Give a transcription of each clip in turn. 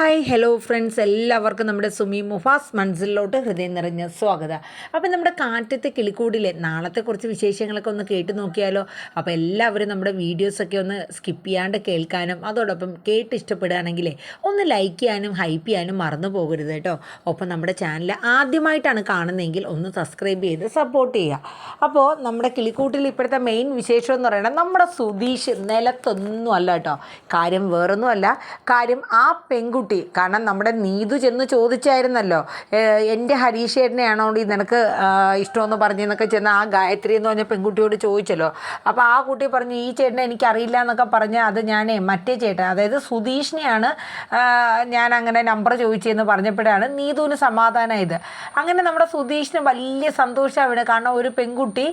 Hi hello friends, എല്ലാവർക്കും നമ്മുടെ സുമി മുഫാസ് മൻസിലോട്ട് ഹൃദയം നിറഞ്ഞ സ്വാഗതം. അപ്പോൾ നമ്മുടെ കാറ്റത്തെ കിളിക്കൂടിലെ നാളത്തെ കുറച്ച് വിശേഷങ്ങളൊക്കെ ഒന്ന് കേട്ട് നോക്കിയാലോ. അപ്പോൾ എല്ലാവരും നമ്മുടെ വീഡിയോസൊക്കെ ഒന്ന് സ്കിപ്പ് ചെയ്യാണ്ട് കേൾക്കാനും അതോടൊപ്പം കേട്ട് ഇഷ്ടപ്പെടുകയാണെങ്കിലേ ഒന്ന് ലൈക്ക് ചെയ്യാനും ഹൈപ്പ് ചെയ്യാനും മറന്നു പോകരുത് കേട്ടോ. ഒപ്പം നമ്മുടെ ചാനൽ ആദ്യമായിട്ടാണ് കാണുന്നതെങ്കിൽ ഒന്ന് സബ്സ്ക്രൈബ് ചെയ്ത് സപ്പോർട്ട് ചെയ്യുക. അപ്പോൾ നമ്മുടെ കിളിക്കൂട്ടിൽ ഇപ്പോഴത്തെ മെയിൻ വിശേഷം എന്ന് പറയുന്നത് നമ്മുടെ സുധീഷ് നിലത്തൊന്നും അല്ല കേട്ടോ. കാര്യം വേറൊന്നുമല്ല, കാര്യം ആ പെൺകുട്ടി, കാരണം നമ്മുടെ നീതു ചെന്ന് ചോദിച്ചായിരുന്നല്ലോ, എൻ്റെ ഹരീഷേട്ടനെയാണോ നിനക്ക് ഇഷ്ടമെന്ന് പറഞ്ഞെന്നൊക്കെ ചെന്ന് ആ ഗായത്രി എന്ന് പറഞ്ഞ പെൺകുട്ടിയോട് ചോദിച്ചല്ലോ. അപ്പോൾ ആ കുട്ടി പറഞ്ഞു ഈ ചേട്ടനെ എനിക്കറിയില്ല എന്നൊക്കെ പറഞ്ഞ് അത് ഞാനേ മറ്റേ ചേട്ടൻ, അതായത് സുധീഷിനെയാണ് ഞാൻ അങ്ങനെ നമ്പർ ചോദിച്ചതെന്ന് പറഞ്ഞപ്പോഴാണ് നീതുവിന് സമാധാനമായത്. അങ്ങനെ നമ്മുടെ സുധീഷിന് വലിയ സന്തോഷമാണ്, കാരണം ഒരു പെൺകുട്ടി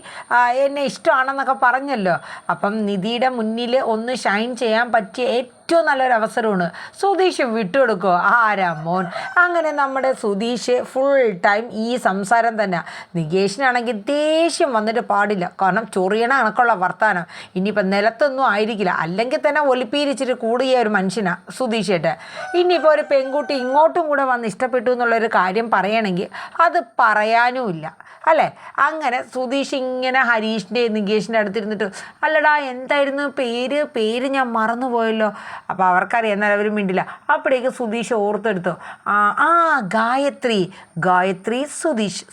എന്നെ ഇഷ്ടമാണെന്നൊക്കെ പറഞ്ഞല്ലോ. അപ്പം നിധിയുടെ മുന്നിൽ ഒന്ന് ഷൈൻ ചെയ്യാൻ പറ്റിയ ഏറ്റവും നല്ലൊരു അവസരമാണ്. സുധീഷ് വിട്ടുകൊടുക്കുമോ? ആരാ മോൻ. അങ്ങനെ നമ്മുടെ സുധീഷ് ഫുൾ ടൈം ഈ സംസാരം തന്നെ. നികേഷിനാണെങ്കിൽ ദേഷ്യം വന്നിട്ട് പാടില്ല, കാരണം ചൊറിയണ കണക്കുള്ള വർത്താനം. ഇനിയിപ്പോൾ നിലത്തൊന്നും ആയിരിക്കില്ല, അല്ലെങ്കിൽ തന്നെ ഒലിപ്പീരിച്ചിട്ട് കൂടിയ ഒരു മനുഷ്യനാണ് സുധീഷേട്ട്. ഇനിയിപ്പോൾ ഒരു പെൺകുട്ടി ഇങ്ങോട്ടും കൂടെ വന്ന് ഇഷ്ടപ്പെട്ടു എന്നുള്ളൊരു കാര്യം പറയണമെങ്കിൽ അത് പറയാനുമില്ല അല്ലേ. അങ്ങനെ സുധീഷ് ഇങ്ങനെ ഹരീഷിൻ്റെ നികേഷിൻ്റെ അടുത്തിരുന്നിട്ട്, അല്ലടാ എന്തായിരുന്നു പേര് ഞാൻ മറന്നുപോയല്ലോ. അപ്പോൾ അവർക്കറിയാം, എന്നാൽ അവർ മിണ്ടില്ല. അപ്പോഴേക്ക് സുധീഷ് ഓർത്തെടുത്തു, ഗായത്രി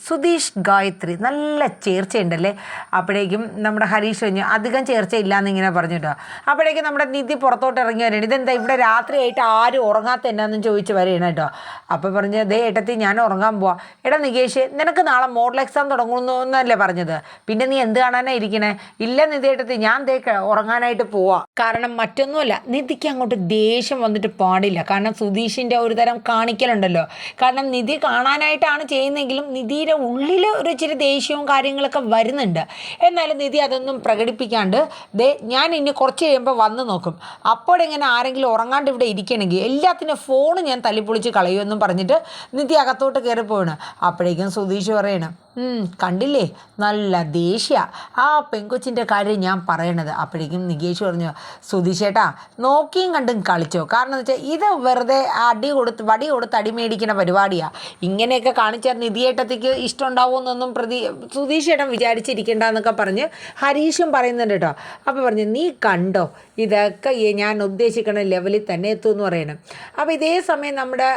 സുധീഷ് ഗായത്രി, നല്ല ചേർച്ചയുണ്ടല്ലേ. അപ്പോഴേക്കും നമ്മുടെ ഹരീഷ് കഴിഞ്ഞു അധികം ചേർച്ചയില്ലാന്ന് ഇങ്ങനെ പറഞ്ഞിട്ടോ. അപ്പോഴേക്കും നമ്മുടെ നിധി പുറത്തോട്ട് ഇറങ്ങി വരണം. ഇതെന്താ ഇവിടെ രാത്രിയായിട്ട് ആരും ഉറങ്ങാത്ത എന്നാന്നും ചോദിച്ച് വരികയാണ് കേട്ടോ. അപ്പോൾ പറഞ്ഞ് ദേ ഏട്ടത്തി ഞാൻ ഉറങ്ങാൻ പോവാം. എടാ നികേഷ്, നിനക്ക് നാളെ മോഡൽ എക്സാം തുടങ്ങുന്നു എന്നല്ലേ പറഞ്ഞത്, പിന്നെ നീ എന്ത് കാണാനാ ഇരിക്കണേ? ഇല്ല നിധി ഏട്ടത്തി, ഞാൻ ദേ ഉറങ്ങാനായിട്ട് പോവാം. കാരണം മറ്റൊന്നുമല്ല, നിധിക്ക് അങ്ങോട്ട് ദേഷ്യം വന്നിട്ട് പാടില്ല. കാരണം സുധീഷിൻ്റെ ഒരു തരം കാണിക്കലുണ്ടല്ലോ. കാരണം നിധി കാണാനായിട്ടാണ് ചെയ്യുന്നതെങ്കിലും നിധിയുടെ ഉള്ളിൽ ഒരു ഇച്ചിരി ദേഷ്യവും കാര്യങ്ങളൊക്കെ വരുന്നുണ്ട്. എന്നാലും നിധി അതൊന്നും പ്രകടിപ്പിക്കാണ്ട് ഞാൻ ഇനി കുറച്ച് കഴിയുമ്പോൾ വന്ന് നോക്കും, അപ്പോഴെങ്ങനെ ആരെങ്കിലും ഉറങ്ങാണ്ട് ഇവിടെ ഇരിക്കണമെങ്കിൽ എല്ലാത്തിനും ഫോൺ ഞാൻ തല്ലിപ്പൊളിച്ച് കളയുമെന്നും പറഞ്ഞിട്ട് നിധി അകത്തോട്ട് കയറി പോവാണ്. അപ്പോഴേക്കും സുധീഷ് പറയണം, കണ്ടില്ലേ നല്ല ദേഷ്യ ആ പെങ്കൊച്ചിൻ്റെ കാര്യം ഞാൻ പറയണത്. അപ്പോഴേക്കും നികേഷ് പറഞ്ഞു, സുധീഷേട്ടാ നോക്കിയും കണ്ടും കളിച്ചോ. കാരണം എന്ന് വെച്ചാൽ ഇത് വെറുതെ വടി കൊടുത്ത് അടി മേടിക്കുന്ന പരിപാടിയാണ്. ഇങ്ങനെയൊക്കെ കാണിച്ചാൽ നിധിയേട്ടത്തേക്ക് ഇഷ്ടമുണ്ടാവുമെന്നൊന്നും സുധീഷേട്ടൻ വിചാരിച്ചിരിക്കേണ്ട എന്നൊക്കെ പറഞ്ഞ് ഹരീഷും പറയുന്നുണ്ട് കേട്ടോ. അപ്പോൾ പറഞ്ഞു നീ കണ്ടോ, ഇതൊക്കെ ഞാൻ ഉദ്ദേശിക്കുന്ന ലെവലിൽ തന്നെ എത്തുമെന്ന് പറയണം. അപ്പോൾ ഇതേ സമയം നമ്മുടെ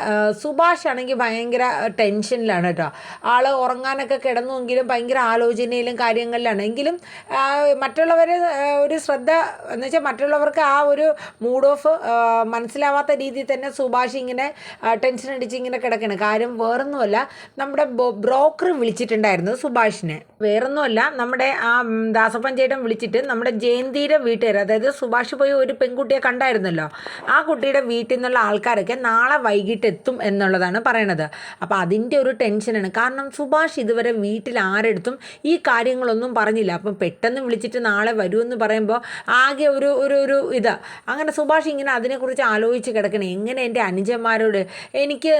സുഭാഷ് ആണെങ്കിൽ ഭയങ്കര ടെൻഷനിലാണ് കേട്ടോ. ആൾ ഉറങ്ങാനൊക്കെ കിടന്നുവെങ്കിലും ഭയങ്കര ആലോചനയിലും കാര്യങ്ങളിലാണ്. എങ്കിലും മറ്റുള്ളവർ ഒരു ശ്രദ്ധ എന്ന് വെച്ചാൽ മറ്റുള്ളവർക്ക് ആ ഒരു മൂഡ് ഓഫ് മനസ്സിലാവാത്ത രീതിയിൽ തന്നെ സുഭാഷ് ഇങ്ങനെ ടെൻഷൻ അടിച്ച് ഇങ്ങനെ കിടക്കണം. കാര്യം വേറൊന്നുമല്ല, നമ്മുടെ ബ്രോക്കർ വിളിച്ചിട്ടുണ്ടായിരുന്നു സുഭാഷിനെ. വേറൊന്നുമല്ല, നമ്മുടെ ആ ദാസപ്പൻ ചേട്ടൻ വിളിച്ചിട്ട് നമ്മുടെ ജയന്തിയുടെ വീട്ടുകാർ, അതായത് സുഭാഷ് പോയി ഒരു പെൺകുട്ടിയെ കണ്ടായിരുന്നല്ലോ, ആ കുട്ടിയുടെ വീട്ടിൽ നിന്നുള്ള ആൾക്കാരൊക്കെ നാളെ വൈകിട്ട് എത്തും എന്നുള്ളതാണ് പറയണത്. അപ്പോൾ അതിൻ്റെ ഒരു ടെൻഷനാണ്. കാരണം സുഭാഷ് ഇതുവരെ വീട്ടിൽ ആരെടുത്തും ഈ കാര്യങ്ങളൊന്നും പറഞ്ഞില്ല. അപ്പം പെട്ടെന്ന് വിളിച്ചിട്ട് നാളെ വരുമെന്ന് പറയുമ്പോൾ ആകെ ഒരു ഇതാ. അങ്ങനെ സുഭാഷ് ഇങ്ങനെ അതിനെക്കുറിച്ച് ആലോചിച്ച് കിടക്കണം. എങ്ങനെ എൻ്റെ അനുജന്മാരോട് എനിക്ക്,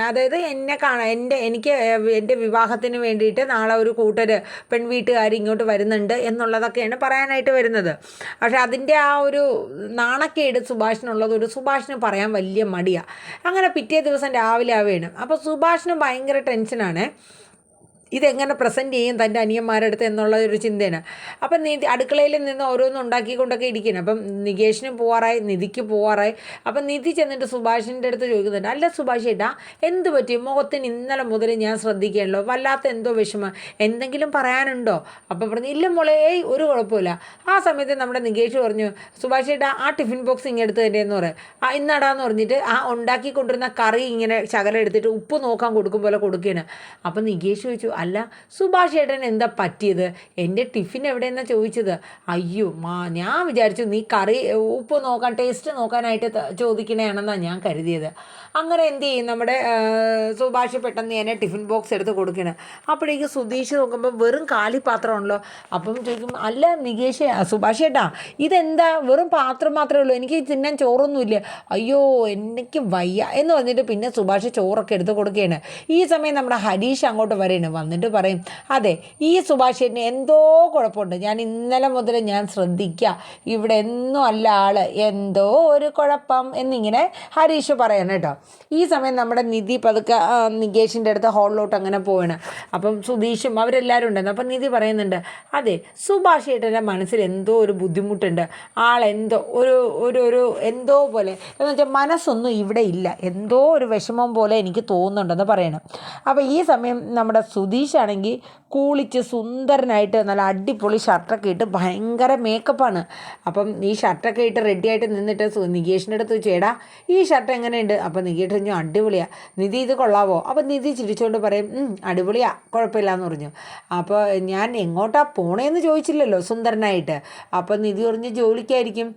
അതായത് എന്നെ എനിക്ക് എൻ്റെ വിവാഹത്തിന് വേണ്ടിയിട്ട് നാളെ ഒരു കൂട്ടർ പെൺവീട്ടുകാർ ഇങ്ങോട്ട് വരുന്നുണ്ട് എന്നുള്ളതൊക്കെയാണ് പറയാനായിട്ട് വരുന്നത്. പക്ഷേ അതിൻ്റെ ആ ഒരു നാണക്കേട് സുഭാഷിനുള്ളത് സുഭാഷിന് പറയാൻ വലിയ മടിയാണ്. അങ്ങനെ പിറ്റേ ദിവസം രാവിലെ ആവുകയാണ്. അപ്പോൾ സുഭാഷിന് ഭയങ്കര ടെൻഷനാണ്, ഇതെങ്ങനെ പ്രസൻറ്റ് ചെയ്യും തൻ്റെ അനിയന്മാരുടെ അടുത്ത് എന്നുള്ള ഒരു ചിന്തയാണ്. അപ്പം അടുക്കളയിൽ നിന്ന് ഓരോന്നും ഉണ്ടാക്കിക്കൊണ്ടൊക്കെ ഇരിക്കണം. അപ്പം നികേഷിന് പോവാറായി, നിധിക്ക് പോവാറായി. അപ്പം നിധി ചെന്നിട്ട് സുഭാഷിൻ്റെ അടുത്ത് ചോദിക്കുന്നുണ്ട്, അല്ല സുഭാഷ് ചേട്ടാ എന്ത് പറ്റി, മുഖത്തിന് ഇന്നലെ മുതൽ ഞാൻ ശ്രദ്ധിക്കുകയല്ലോ, വല്ലാത്ത എന്തോ വിഷമം, എന്തെങ്കിലും പറയാനുണ്ടോ? അപ്പം പറഞ്ഞു ഇല്ല മോളെ, ഒരു കുഴപ്പമില്ല. ആ സമയത്ത് നമ്മുടെ നികേഷ് പറഞ്ഞു, സുഭാഷ് ചേട്ടാ ആ ടിഫിൻ ബോക്സ് ഇങ്ങനെ എടുത്ത് തരുന്നത് എന്ന് പറയും. ഇന്നടാന്ന് പറഞ്ഞിട്ട് ആ ഉണ്ടാക്കിക്കൊണ്ടിരുന്ന കറി ഇങ്ങനെ ശകലം എടുത്തിട്ട് ഉപ്പ് നോക്കാൻ കൊടുക്കും പോലെ കൊടുക്കുകയാണ്. അപ്പം നികേഷ് ചോദിച്ചു, അല്ല സുഭാഷ് ചേട്ടൻ എന്താ പറ്റിയത്, എൻ്റെ ടിഫിൻ എവിടെയെന്നാണ് ചോദിച്ചത്. അയ്യോ ഞാൻ വിചാരിച്ചു നീ കറി ഉപ്പ് നോക്കാൻ ടേസ്റ്റ് നോക്കാനായിട്ട് ചോദിക്കണതാണെന്നാണ് ഞാൻ കരുതിയത്. അങ്ങനെ എന്ത് ചെയ്യും, നമ്മുടെ സുഭാഷ് പെട്ടെന്ന് തന്നെ ടിഫിൻ ബോക്സ് എടുത്ത് കൊടുക്കണം. അപ്പോഴേക്ക് സുധീഷ് നോക്കുമ്പോൾ വെറും കാലി പാത്രമാണല്ലോ. അപ്പം ചോദിക്കും, അല്ല നികേഷ്, സുഭാഷ് ചേട്ടാ ഇതെന്താ വെറും പാത്രം മാത്രമേ ഉള്ളൂ, എനിക്ക് തിന്നാൻ ചോറൊന്നുമില്ല. അയ്യോ എനിക്ക് വയ്യ എന്ന് പറഞ്ഞിട്ട് പിന്നെ സുഭാഷ് ചോറൊക്കെ എടുത്ത് കൊടുക്കുകയാണ്. ഈ സമയം നമ്മുടെ ഹരീഷ് അങ്ങോട്ട് വരെയാണ്. എന്നിട്ട് പറയും, അതെ ഈ സുഭാഷ് ചേട്ടന് എന്തോ കുഴപ്പമുണ്ട്, ഞാൻ ഇന്നലെ മുതൽ ഞാൻ ശ്രദ്ധിക്കുക, ഇവിടെ എന്നും അല്ല ആള്, എന്തോ ഒരു കുഴപ്പം എന്നിങ്ങനെ ഹരീഷ് പറയണം കേട്ടോ. ഈ സമയം നമ്മുടെ നിധി പതുക്കെ നികേഷിൻ്റെ അടുത്ത് ഹോളിലോട്ട് അങ്ങനെ പോവാണ്. അപ്പം സുധീഷും അവരെല്ലാവരും ഉണ്ടായിരുന്നു. അപ്പം നിധി പറയുന്നുണ്ട്, അതെ സുഭാഷ് ചേട്ടൻ്റെ മനസ്സിൽ എന്തോ ഒരു ബുദ്ധിമുട്ടുണ്ട്, ആളെന്തോ ഒരു ഒരു ഒരു എന്തോ പോലെ എന്ന് വെച്ചാൽ മനസ്സൊന്നും ഇവിടെ ഇല്ല, എന്തോ ഒരു വിഷമം പോലെ എനിക്ക് തോന്നുന്നുണ്ടെന്ന് പറയണം. അപ്പോൾ ഈ സമയം നമ്മുടെ സുധീഷാണെങ്കിൽ കുളിച്ച് സുന്ദരനായിട്ട് നല്ല അടിപൊളി ഷർട്ടൊക്കെ ഇട്ട് ഭയങ്കര മേക്കപ്പാണ്. അപ്പം ഈ ഷർട്ടൊക്കെ ഇട്ട് റെഡിയായിട്ട് നിന്നിട്ട് നികേഷിൻ്റെ അടുത്ത് ചേടാ ഈ ഷർട്ട് എങ്ങനെയുണ്ട്? അപ്പം നികേഷ് പറഞ്ഞു അടിപൊളിയാണ്. നിധി ഇത് കൊള്ളാവോ? അപ്പം നിധി ചിരിച്ചുകൊണ്ട് പറയും അടിപൊളിയാണ്, കുഴപ്പമില്ല എന്ന് പറഞ്ഞു. അപ്പോൾ ഞാൻ എങ്ങോട്ടാ പോണേന്ന് ചോദിച്ചില്ലല്ലോ സുന്ദരനായിട്ട്. അപ്പം നിധി പറഞ്ഞു ജോലിക്കായിരിക്കും.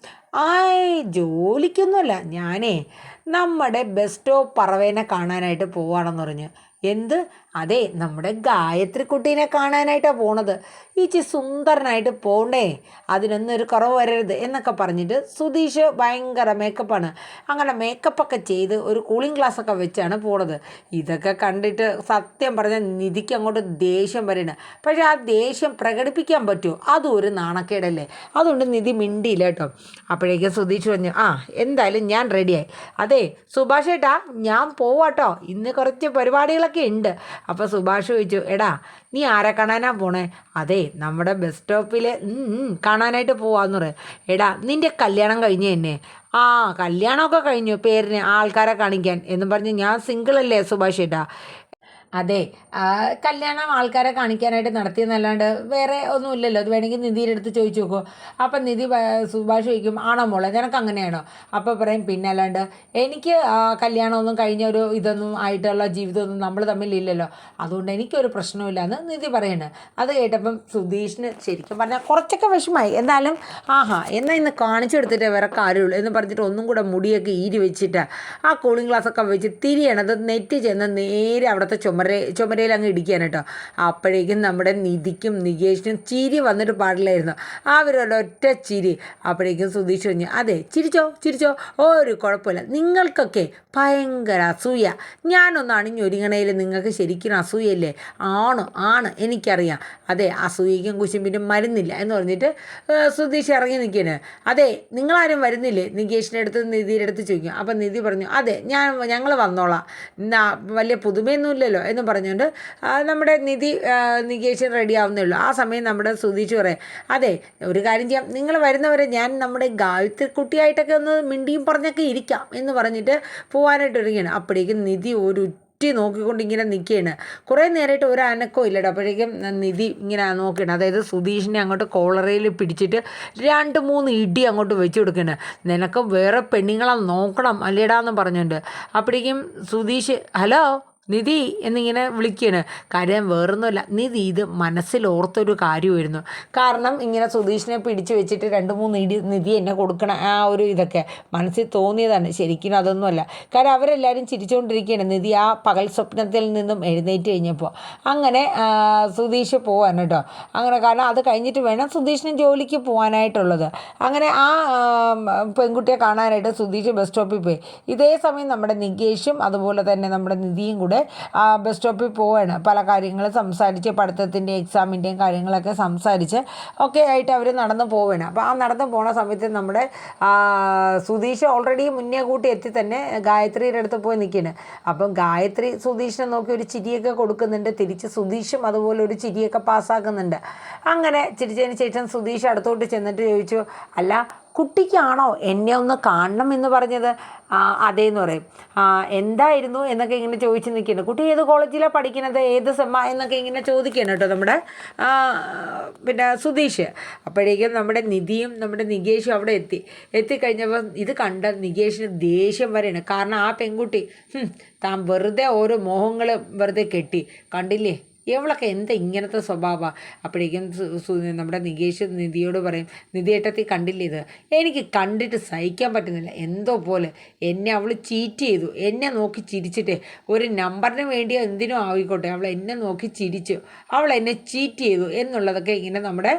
ജോലിക്കൊന്നുമല്ല, ഞാനേ നമ്മുടെ ബസ് സ്റ്റോപ്പ് പറവേനെ കാണാനായിട്ട് പോവാണെന്ന് പറഞ്ഞു. എന്ത്? അതെ നമ്മുടെ ഗായത്രി കുട്ടീനെ കാണാനായിട്ടാണ് പോണത്. ഈച്ചി സുന്ദരനായിട്ട് പോണ്ടേ, അതിനൊന്നും ഒരു കുറവ് വരരുത് എന്നൊക്കെ പറഞ്ഞിട്ട് സുധീഷ് ഭയങ്കര മേക്കപ്പാണ്. അങ്ങനെ മേക്കപ്പൊക്കെ ചെയ്ത് ഒരു കൂളിംഗ് ഗ്ലാസ്സൊക്കെ വെച്ചാണ് പോണത്. ഇതൊക്കെ കണ്ടിട്ട് സത്യം പറഞ്ഞാൽ നിധിക്ക് അങ്ങോട്ട് ദേഷ്യം വരണം. പക്ഷേ ആ ദേഷ്യം പ്രകടിപ്പിക്കാൻ പറ്റുമോ? അതും ഒരു നാണക്കേടല്ലേ. അതുകൊണ്ട് നിധി മിണ്ടിയില്ല കേട്ടോ. അപ്പോഴേക്കും സുധീഷ് പറഞ്ഞു എന്തായാലും ഞാൻ റെഡിയായി. അതെ സുഭാഷ് ഏട്ടാ ഞാൻ പോവാട്ടോ, ഇന്ന് കുറച്ച് പരിപാടികളൊക്കെ ഉണ്ട്. അപ്പോൾ സുഭാഷ് ചോദിച്ചു, എടാ നീ ആരെ കാണാനാ പോണേ? അതെ നമ്മുടെ ബസ് സ്റ്റോപ്പിൽ കാണാനായിട്ട് പോവാന്ന് പറയും. എടാ നിൻ്റെ കല്യാണം കഴിഞ്ഞ് തന്നെ? കല്യാണമൊക്കെ കഴിഞ്ഞു, പേരിന് ആൾക്കാരെ കാണിക്കാൻ എന്നും പറഞ്ഞ് ഞാൻ സിംഗിളല്ലേ സുഭാഷ് ഏട്ടാ? അതെ കല്യാണം ആൾക്കാരെ കാണിക്കാനായിട്ട് നടത്തിയെന്നല്ലാണ്ട് വേറെ ഒന്നുമില്ലല്ലോ. അത് വേണമെങ്കിൽ നിധിയുടെ അടുത്ത് ചോദിച്ചു നോക്കുമോ. അപ്പം നിധി സുഭാഷ് ചോദിക്കും ആണോ മോളെ നിനക്ക് അങ്ങനെയാണോ? അപ്പോൾ പറയും പിന്നെ അല്ലാണ്ട് എനിക്ക് കല്യാണമൊന്നും കഴിഞ്ഞ ഒരു ഇതൊന്നും ആയിട്ടുള്ള ജീവിതമൊന്നും നമ്മൾ തമ്മിലില്ലല്ലോ, അതുകൊണ്ട് എനിക്കൊരു പ്രശ്നമില്ല എന്ന് നിധി പറയുന്നത്. അത് കേട്ടപ്പം സുധീഷിന് ശരിക്കും പറഞ്ഞാൽ കുറച്ചൊക്കെ വിഷമമായി. എന്നാലും എന്നാൽ ഇന്ന് കാണിച്ചു കൊടുത്തിട്ട് വേറെ കാര്യമുള്ളൂ എന്ന് പറഞ്ഞിട്ട് ഒന്നും കൂടെ മുടിയൊക്കെ ഈരി വെച്ചിട്ട് ആ കൂളിംഗ് ഗ്ലാസ്സൊക്കെ വെച്ച് തിരിയണത് നെറ്റ് ചെന്ന് നേരെ അവിടുത്തെ ചുമരയിൽ അങ്ങ് ഇടിക്കുകയാണ് കേട്ടോ. അപ്പോഴേക്കും നമ്മുടെ നിധിക്കും നികേഷിനും ചിരി വന്നിട്ട് പാടില്ലായിരുന്നു, അവരൊരൊറ്റ ചിരി. അപ്പോഴേക്കും സുധീഷ് പറഞ്ഞു അതെ ചിരിച്ചോ ഒരു കുഴപ്പമില്ല, നിങ്ങൾക്കൊക്കെ ഭയങ്കര അസൂയ, ഞാനൊന്ന് അണിഞ്ഞൊരുങ്ങണയിൽ നിങ്ങൾക്ക് ശരിക്കും അസൂയല്ലേ? ആണ് എനിക്കറിയാം. അതെ അസൂയയ്ക്കും കുശുമ്പിനും മരുന്നില്ല എന്ന് പറഞ്ഞിട്ട് സുധീഷ് ഇറങ്ങി നിൽക്കുകയാണ്. അതെ നിങ്ങളാരും വരുന്നില്ലേ? നികേഷിൻ്റെ അടുത്ത് നിധിയുടെ അടുത്ത് ചോദിക്കും. അപ്പം നിധി പറഞ്ഞു അതെ ഞങ്ങൾ വന്നോളാം, വലിയ പുതുമയൊന്നുമില്ലല്ലോ എന്ന് പറഞ്ഞുകൊണ്ട് നമ്മുടെ നികേഷ് റെഡി ആവുന്നേ ഉള്ളൂ. ആ സമയം നമ്മുടെ സുധീഷ് പറയും അതെ ഒരു കാര്യം ചെയ്യാം, നിങ്ങൾ വരുന്നവരെ ഞാൻ നമ്മുടെ ഗായത്രി കുട്ടിയായിട്ടൊക്കെ ഒന്ന് മിണ്ടിയും പറഞ്ഞൊക്കെ ഇരിക്കാം എന്ന് പറഞ്ഞിട്ട് പോകാനായിട്ട് ഒരുങ്ങുകയാണ്. അപ്പോഴേക്കും നിധി ഒരു നോക്കിക്കൊണ്ട് ഇങ്ങനെ നിൽക്കുകയാണ്. കുറേ നേരമായിട്ട് ഒരു അനക്കവും ഇല്ലട്ടോ. അപ്പോഴേക്കും നിധി ഇങ്ങനെ നോക്കുകയാണ്, അതായത് സുധീഷിനെ അങ്ങോട്ട് കോളറയിൽ പിടിച്ചിട്ട് 2-3 ഇടി അങ്ങോട്ട് വെച്ച് കൊടുക്കുകയാണ്. നിനക്ക് വേറെ പെണ്ണുങ്ങളെ നോക്കണം അല്ലേടാന്ന് പറഞ്ഞുകൊണ്ട്. അപ്പോഴേക്കും സുധീഷ് ഹലോ നിധി എന്നിങ്ങനെ വിളിക്കുകയാണ്. കാര്യം വേറൊന്നുമില്ല, നിധി ഇത് മനസ്സിലോർത്തൊരു കാര്യമായിരുന്നു. കാരണം ഇങ്ങനെ സുധീഷിനെ പിടിച്ചു വെച്ചിട്ട് 2-3 ഇടി നിധി എന്നെ കൊടുക്കണം ആ ഒരു ഇതൊക്കെ മനസ്സിൽ തോന്നിയതാണ്, ശരിക്കും അതൊന്നുമല്ല. കാരണം അവരെല്ലാവരും ചിരിച്ചുകൊണ്ടിരിക്കുകയാണ് നിധി ആ പകൽ സ്വപ്നത്തിൽ നിന്നും എഴുന്നേറ്റ് കഴിഞ്ഞപ്പോൾ. അങ്ങനെ സുധീഷ് പോവാൻ കേട്ടോ. അങ്ങനെ കാരണം അത് കഴിഞ്ഞിട്ട് വേണം സുധീഷിന് ജോലിക്ക് പോകാനായിട്ടുള്ളത്. അങ്ങനെ ആ പെൺകുട്ടിയെ കാണാനായിട്ട് സുധീഷ് ബസ് സ്റ്റോപ്പിൽ പോയി. ഇതേ സമയം നമ്മുടെ നികേഷും അതുപോലെ തന്നെ നമ്മുടെ നിധിയും കൂടെ ബസ് സ്റ്റോപ്പിൽ പോവുകയാണ്. പല കാര്യങ്ങൾ സംസാരിച്ച് പഠിത്തത്തിൻ്റെയും എക്സാമിൻ്റെയും കാര്യങ്ങളൊക്കെ സംസാരിച്ച് ഒക്കെ ആയിട്ട് അവർ നടന്നു പോവുകയാണ്. അപ്പോൾ ആ നടന്നു പോണ സമയത്ത് നമ്മുടെ സുധീഷ് ഓൾറെഡി മുന്നേ കൂട്ടി എത്തി തന്നെ ഗായത്രിയുടെ അടുത്ത് പോയി നിൽക്കുകയാണ്. അപ്പം ഗായത്രി സുധീഷിനെ നോക്കി ഒരു ചിരിയൊക്കെ കൊടുക്കുന്നുണ്ട്, തിരിച്ച് സുധീഷും അതുപോലെ ഒരു ചിരിയൊക്കെ പാസ്സാക്കുന്നുണ്ട്. അങ്ങനെ ചിരിച്ചതിന് ശേഷം സുധീഷ് അടുത്തോട്ട് ചെന്നിട്ട് ചോദിച്ചു അല്ല കുട്ടിക്കാണോ എന്നെ ഒന്ന് കാണണം എന്ന് പറഞ്ഞത്? അതേന്ന് പറയും. എന്തായിരുന്നു എന്നൊക്കെ ഇങ്ങനെ ചോദിച്ച് നിൽക്കുന്നു. കുട്ടി ഏത് കോളേജിലാണ് പഠിക്കുന്നത്, ഏത് സെമ്മ എന്നൊക്കെ ഇങ്ങനെ ചോദിക്കണം കേട്ടോ നമ്മുടെ പിന്നെ സുധീഷ്. അപ്പോഴേക്കും നമ്മുടെ നിധിയും നമ്മുടെ നികേഷും അവിടെ എത്തിക്കഴിഞ്ഞപ്പോൾ ഇത് കണ്ട നികേഷിന് ദേഷ്യം വരെയാണ്. കാരണം ആ പെൺകുട്ടി താൻ വെറുതെ ഓരോ മോഹങ്ങൾ വെറുതെ കെട്ടി കണ്ടില്ലേ, ഇവളൊക്കെ എന്താ ഇങ്ങനത്തെ സ്വഭാവമാണ്. അപ്പോഴേക്കും നമ്മുടെ നികേഷ് നിധിയോട് പറയും നിധിയേട്ടത്തി കണ്ടില്ലേ ഇത്, എനിക്ക് കണ്ടിട്ട് സഹിക്കാൻ പറ്റുന്നില്ല, എന്തോ പോലെ എന്നെ അവൾ ചീറ്റ് ചെയ്തു, എന്നെ നോക്കി ചിരിച്ചിട്ട് ഒരു നമ്പറിന് വേണ്ടിയോ എന്തിനോ ആയിക്കോട്ടെ അവൾ എന്നെ നോക്കി ചിരിച്ചു, അവൾ എന്നെ ചീറ്റ് ചെയ്തു എന്നുള്ളതൊക്കെ ഇങ്ങനെ നമ്മുടെ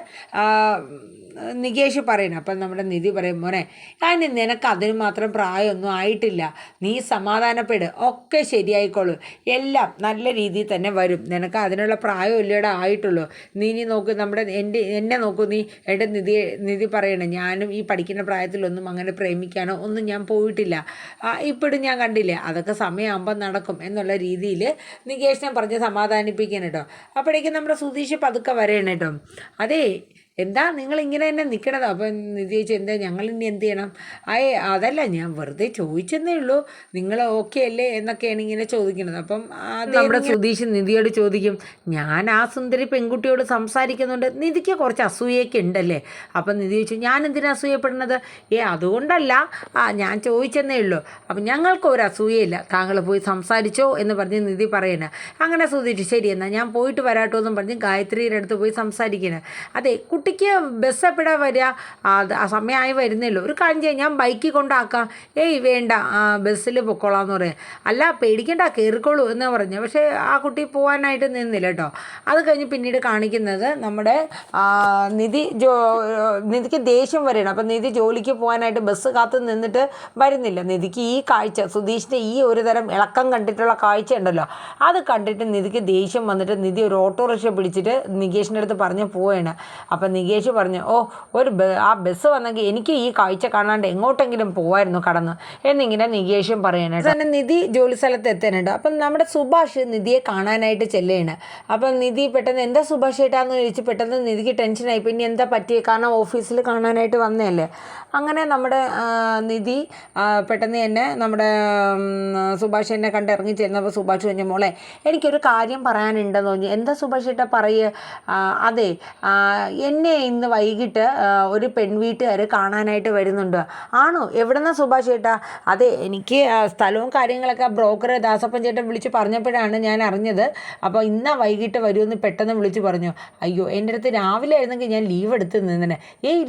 നികേഷ് പറയണം. അപ്പം നമ്മുടെ നിധി പറയും, മോനെ അതിന് നിനക്ക് അതിന് മാത്രം പ്രായമൊന്നും ആയിട്ടില്ല, നീ സമാധാനപ്പെട്, ഒക്കെ ശരിയായിക്കോളൂ, എല്ലാം നല്ല രീതിയിൽ തന്നെ വരും, നിനക്ക് അതിനുള്ള പ്രായം ഇല്ലയുടെ ആയിട്ടുള്ളൂ. നീ ഇനി നോക്ക്, എന്നെ നോക്കൂ, നീ എൻ്റെ നിധി പറയണം, ഞാനും ഈ പഠിക്കുന്ന പ്രായത്തിലൊന്നും അങ്ങനെ പ്രേമിക്കാനോ ഒന്നും ഞാൻ പോയിട്ടില്ല, ഇപ്പോഴും ഞാൻ കണ്ടില്ലേ, അതൊക്കെ സമയമാകുമ്പോൾ നടക്കും എന്നുള്ള രീതിയിൽ നികേഷിനെ പറഞ്ഞ് സമാധാനിപ്പിക്കണം കേട്ടോ. അപ്പോഴേക്കും നമ്മുടെ സുധീഷ് പതുക്കെ വരെയാണ് കേട്ടോ. അതേ, എന്താ നിങ്ങളിങ്ങനെ തന്നെ നിൽക്കണത്? അപ്പം നിധി ചോദിച്ചു, എന്താ ഞങ്ങളിനി എന്ത് ചെയ്യണം? അതല്ല, ഞാൻ വെറുതെ ചോദിച്ചെന്നേ ഉള്ളൂ, നിങ്ങൾ ഓക്കെ അല്ലേ എന്നൊക്കെയാണ് ഇങ്ങനെ ചോദിക്കുന്നത്. അപ്പം നമ്മുടെ സുധീഷ് നിധിയോട് ചോദിക്കും, ഞാൻ ആ സുന്ദരി പെൺകുട്ടിയോട് സംസാരിക്കുന്നുണ്ട്, നിധിക്ക് കുറച്ച് അസൂയൊക്കെ ഉണ്ടല്ലേ? അപ്പം നിധി ചോദിച്ചു, ഞാൻ എന്തിനാ അസൂയപ്പെടുന്നത്? അതുകൊണ്ടല്ല, ഞാൻ ചോദിച്ചെന്നേ ഉള്ളൂ, അപ്പം ഞങ്ങൾക്ക് ഒരു അസൂയയില്ല, താങ്കൾ പോയി സംസാരിച്ചോ എന്ന് പറഞ്ഞ് നിധി പറയണേ. അങ്ങനെ സുധീഷ് ശരി എന്നാൽ ഞാൻ പോയിട്ട് വരാട്ടോ എന്നും പറഞ്ഞ് ഗായത്രിയുടെ അടുത്ത് പോയി സംസാരിക്കണേ. അതെ, കുട്ടിക്ക് ബസ് എപ്പോഴാണ് വരിക? ആ സമയമായി വരുന്നേ ഉള്ളൂ, ഒരു കാര്യം ചെയ്യാം, ഞാൻ ബൈക്കിൽ കൊണ്ടാക്കാം. വേണ്ട, ബസ്സിൽ പൊക്കോളാന്ന് പറയാം. അല്ല പേടിക്കണ്ട, കയറിക്കോളൂ എന്ന് പറഞ്ഞു. പക്ഷേ ആ കുട്ടി പോകാനായിട്ട് നിന്നില്ല കേട്ടോ. അത് കഴിഞ്ഞ് പിന്നീട് കാണിക്കുന്നത് നമ്മുടെ നിധിക്ക് ദേഷ്യം വരികയാണ്. അപ്പം നിധി ജോലിക്ക് പോകാനായിട്ട് ബസ് കാത്ത് നിന്നിട്ട് വരുന്നില്ല. നിധിക്ക് ഈ കാഴ്ച, സുധീഷിൻ്റെ ഈ ഒരു തരം ഇളക്കം കണ്ടിട്ടുള്ള കാഴ്ച ഉണ്ടല്ലോ, അത് കണ്ടിട്ട് നിധിക്ക് ദേഷ്യം വന്നിട്ട് നിധി ഒരു ഓട്ടോറിക്ഷ പിടിച്ചിട്ട് നികേഷിൻ്റെ അടുത്ത് പറഞ്ഞ് പോവുകയാണ്. അപ്പം നികേഷ് പറഞ്ഞു, ആ ബസ് വന്നെങ്കിൽ എനിക്ക് ഈ കാഴ്ച കാണാണ്ട് എങ്ങോട്ടെങ്കിലും പോവായിരുന്നു കടന്ന് എന്നിങ്ങനെ നികേഷും പറയണേ. തന്നെ നിധി ജോലി സ്ഥലത്ത് എത്താനുണ്ട്. അപ്പം നമ്മുടെ സുഭാഷ് നിധിയെ കാണാനായിട്ട് ചെല്ലുകയാണ്. അപ്പം നിധി പെട്ടെന്ന് എന്താ സുഭാഷ് ഏട്ടാന്ന് ചോദിച്ച് പെട്ടെന്ന് നിധിക്ക് ടെൻഷനായി. പിന്നെ എന്താ പറ്റിയത്? കാരണം ഓഫീസിൽ കാണാനായിട്ട് വന്നതല്ലേ. അങ്ങനെ നമ്മുടെ നിധി പെട്ടെന്ന് തന്നെ നമ്മുടെ സുഭാഷ് എന്നെ കണ്ട് ഇറങ്ങി ചെന്നപ്പോൾ സുഭാഷ് പറഞ്ഞു, മോളെ എനിക്കൊരു കാര്യം പറയാനുണ്ടെന്ന് തോന്നി. എന്താ സുഭാഷ് ഏട്ടാ പറയുക? അതെ, എന്നെ ഇന്ന് വൈകിട്ട് ഒരു പെൺവീട്ടുകാർ കാണാനായിട്ട് വരുന്നുണ്ട്. ആണോ? എവിടെന്നാ സുഭാഷ് ചേട്ടാ? അതെ, എനിക്ക് സ്ഥലവും കാര്യങ്ങളൊക്കെ ബ്രോക്കർ ദാസപ്പൻ ചേട്ടൻ വിളിച്ച് പറഞ്ഞപ്പോഴാണ് ഞാൻ അറിഞ്ഞത്. അപ്പോൾ ഇന്നാ വൈകിട്ട് വരുമെന്ന് പെട്ടെന്ന് വിളിച്ച് പറഞ്ഞു. അയ്യോ, എൻ്റെ അടുത്ത് രാവിലെ ആയിരുന്നെങ്കിൽ ഞാൻ ലീവ് എടുത്ത് നിന്നേ.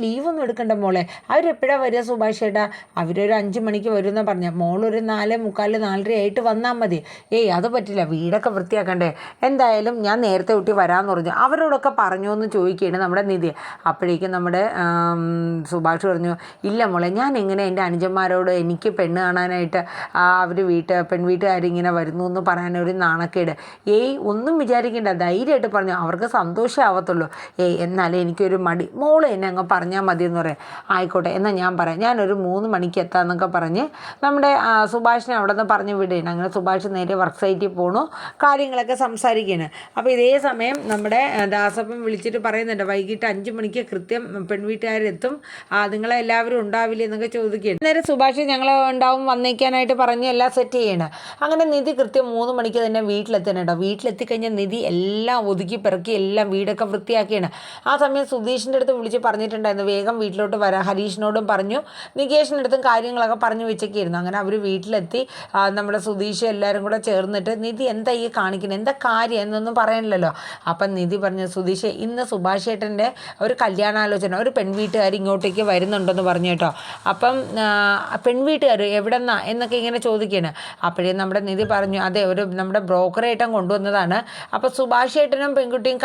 ലീവൊന്നും എടുക്കണ്ട മോളെ. അവരെപ്പോഴാണ് വരിക സുഭാഷ് ചേട്ടാ? അവരൊരു 5 മണിക്ക് വരുമെന്നാണ് പറഞ്ഞത്. മോളൊരു 4:45 4:30 ആയിട്ട് വന്നാൽ മതി. അത് പറ്റില്ല, വീടൊക്കെ വൃത്തിയാക്കണ്ടേ. എന്തായാലും ഞാൻ നേരത്തെ കൂട്ടി വരാമെന്ന് പറഞ്ഞു. അവരോടൊക്കെ പറഞ്ഞു എന്ന് ചോദിക്കുകയാണ് നമ്മുടെ നിധി. അപ്പോഴേക്കും നമ്മുടെ സുഭാഷ് പറഞ്ഞു, ഇല്ല മോളെ, ഞാൻ എങ്ങനെ എൻ്റെ അനുജന്മാരോട് എനിക്ക് പെണ്ണ് കാണാനായിട്ട് അവർ പെൺവീട്ടുകാരിങ്ങനെ വരുന്നു എന്ന് പറയാനൊരു നാണക്കേട്. ഒന്നും വിചാരിക്കേണ്ട, ധൈര്യമായിട്ട് പറഞ്ഞു, അവർക്ക് സന്തോഷമാവത്തുള്ളൂ. എന്നാലേ എനിക്കൊരു മടി, മോള് എന്നെ അങ്ങ് പറഞ്ഞാൽ മതി എന്ന് പറയാം. ആയിക്കോട്ടെ, എന്നാൽ ഞാൻ പറയാം, ഞാനൊരു 3 മണിക്ക് എത്താമെന്നൊക്കെ പറഞ്ഞ് നമ്മുടെ സുഭാഷിനെ അവിടെ നിന്ന് പറഞ്ഞു വിടുകയാണ്. അങ്ങനെ സുഭാഷ് നേരെ വർക്ക് സൈറ്റിൽ പോണു, കാര്യങ്ങളൊക്കെ സംസാരിക്കുകയാണ്. അപ്പോൾ ഇതേ സമയം നമ്മുടെ ദാസപ്പൻ വിളിച്ചിട്ട് പറയുന്നുണ്ട്, വൈകിട്ട് 5 മണിക്ക് കൃത്യം പെൺവീട്ടുകാരെത്തും, നിങ്ങളെ എല്ലാവരും ഉണ്ടാവില്ലേ എന്നൊക്കെ ചോദിക്കുകയാണ്. നേരെ സുഭാഷ് ഞങ്ങൾ ഉണ്ടാവും വന്നേക്കാനായിട്ട് പറഞ്ഞ് എല്ലാം സെറ്റ് ചെയ്യണം. അങ്ങനെ നിധി കൃത്യം 3 മണിക്ക് തന്നെ വീട്ടിലെത്തണം കേട്ടോ. വീട്ടിലെത്തിക്കഴിഞ്ഞാൽ നിധി എല്ലാം ഒതുക്കി പിറക്കി എല്ലാം വീടൊക്കെ വൃത്തിയാക്കിയാണ്. ആ സമയം സുധീഷിൻ്റെ അടുത്ത് വിളിച്ച് പറഞ്ഞിട്ടുണ്ടായിരുന്നു വേഗം വീട്ടിലോട്ട് വരാം. ഹരീഷിനോടും പറഞ്ഞു, നികേഷിൻ്റെ അടുത്തും കാര്യങ്ങളൊക്കെ പറഞ്ഞു വെച്ചൊക്കെയായിരുന്നു. അങ്ങനെ അവർ വീട്ടിലെത്തി. നമ്മുടെ സുധീഷ് എല്ലാവരും കൂടെ ചേർന്നിട്ട്, നിധി എന്താ ഈ കാണിക്കുന്നത്, എന്താ കാര്യം എന്നൊന്നും പറയണില്ലല്ലോ. അപ്പം നിധി പറഞ്ഞു, സുധീഷ് ഇന്ന് സുഭാഷ് ഏട്ടൻ്റെ ഒരു കല്യാണാലോചന, ഒരു പെൺവീട്ടുകാർ ഇങ്ങോട്ടേക്ക് വരുന്നുണ്ടെന്ന് പറഞ്ഞു കേട്ടോ. അപ്പം പെൺവീട്ടുകാർ എവിടെന്നാ എന്നൊക്കെ ഇങ്ങനെ ചോദിക്കുകയാണ്. അപ്പോഴേ നമ്മുടെ നിധി പറഞ്ഞു, അതെ, നമ്മുടെ ബ്രോക്കർ ഏട്ടൻ കൊണ്ടുവന്നതാണ്. അപ്പോൾ സുഭാഷ് ഏട്ടനും പെൺകുട്ടിയും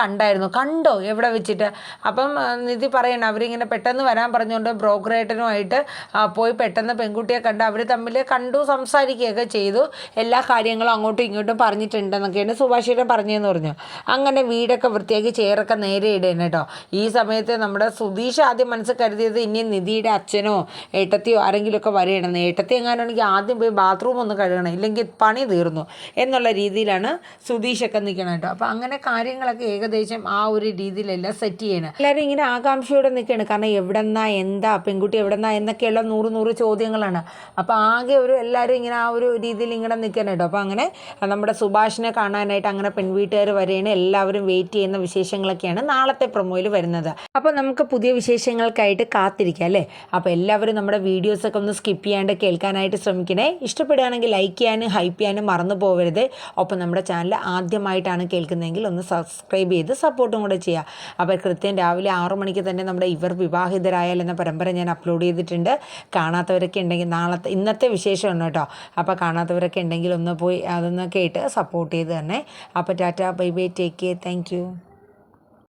കണ്ടോ എവിടെ വെച്ചിട്ട്? അപ്പം നിധി പറയണം, അവരിങ്ങനെ പെട്ടെന്ന് വരാൻ പറഞ്ഞുകൊണ്ട് ബ്രോക്കർ ഏട്ടനുമായിട്ട് പോയി പെട്ടെന്ന് പെൺകുട്ടിയെ കണ്ട് അവർ തമ്മിൽ കണ്ടു, സംസാരിക്കുകയൊക്കെ ചെയ്തു. എല്ലാ കാര്യങ്ങളും അങ്ങോട്ടും ഇങ്ങോട്ടും പറഞ്ഞിട്ടുണ്ടെന്നൊക്കെയാണ് സുഭാഷ് ഏട്ടൻ പറഞ്ഞതെന്ന് പറഞ്ഞു. അങ്ങനെ വീടൊക്കെ വൃത്തിയാക്കി ചെയറൊക്കെ നേരെ ഇടുകയാണ് കേട്ടോ. ഈ സമയത്ത് നമ്മുടെ സുധീഷ് ആദ്യം മനസ്സിൽ കരുതിയത് ഇനി നിധിയുടെ അച്ഛനോ ഏട്ടത്തിയോ ആരെങ്കിലുമൊക്കെ വരികയാണ്, ഏട്ടത്തി എങ്ങാനാണെങ്കിൽ ആദ്യം പോയി ബാത്റൂം ഒന്ന് കഴുകണം, ഇല്ലെങ്കിൽ പണി തീർന്നു എന്നുള്ള രീതിയിലാണ് സുധീഷൊക്കെ നിൽക്കണം കേട്ടോ. അപ്പോൾ അങ്ങനെ കാര്യങ്ങളൊക്കെ ഏകദേശം ആ ഒരു രീതിയിലെല്ലാം സെറ്റ് ചെയ്യണം. എല്ലാവരും ഇങ്ങനെ ആകാംക്ഷയോടെ നിൽക്കുകയാണ്. കാരണം എവിടെന്നാ, എന്താ പെൺകുട്ടി എവിടെന്നാ എന്നൊക്കെയുള്ള 100 ചോദ്യങ്ങളാണ്. അപ്പോൾ ആകെ എല്ലാവരും ഇങ്ങനെ ആ ഒരു രീതിയിൽ ഇങ്ങനെ നിൽക്കണം കേട്ടോ. അപ്പോൾ അങ്ങനെ നമ്മുടെ സുഭാഷിനെ കാണാനായിട്ട് അങ്ങനെ പെൺവീട്ടുകാർ വരെയാണ്. എല്ലാവരും വെയിറ്റ് ചെയ്യുന്ന വിശേഷങ്ങളൊക്കെയാണ് നാളത്തെ പ്രൊമോയിൽ വരുന്നത്. അപ്പോൾ നമുക്ക് പുതിയ വിശേഷങ്ങൾക്കായിട്ട് കാത്തിരിക്കാം അല്ലേ. അപ്പോൾ എല്ലാവരും നമ്മുടെ വീഡിയോസൊക്കെ ഒന്ന് സ്കിപ്പ് ചെയ്യാണ്ട് കേൾക്കാനായിട്ട് ശ്രമിക്കണേ. ഇഷ്ടപ്പെടുകയാണെങ്കിൽ ലൈക്ക് ചെയ്യാനും ഹൈപ്പ് ചെയ്യാനും മറന്നു പോകരുത്. ഒപ്പം നമ്മുടെ ചാനൽ ആദ്യമായിട്ടാണ് കേൾക്കുന്നതെങ്കിൽ ഒന്ന് സബ്സ്ക്രൈബ് ചെയ്ത് സപ്പോർട്ടും കൂടെ ചെയ്യുക. അപ്പോൾ കൃത്യം രാവിലെ 6 മണിക്ക് തന്നെ നമ്മുടെ ഇവർ വിവാഹിതരായാൽ എന്ന പരമ്പര ഞാൻ അപ്ലോഡ് ചെയ്തിട്ടുണ്ട്. കാണാത്തവരൊക്കെ ഉണ്ടെങ്കിൽ ഇന്നത്തെ വിശേഷമാണ് കേട്ടോ. അപ്പോൾ കാണാത്തവരൊക്കെ ഉണ്ടെങ്കിൽ ഒന്ന് പോയി അതൊന്ന് കേട്ട് സപ്പോർട്ട് ചെയ്ത് തന്നെ. അപ്പോൾ Tata, bye bye, take care, thank you.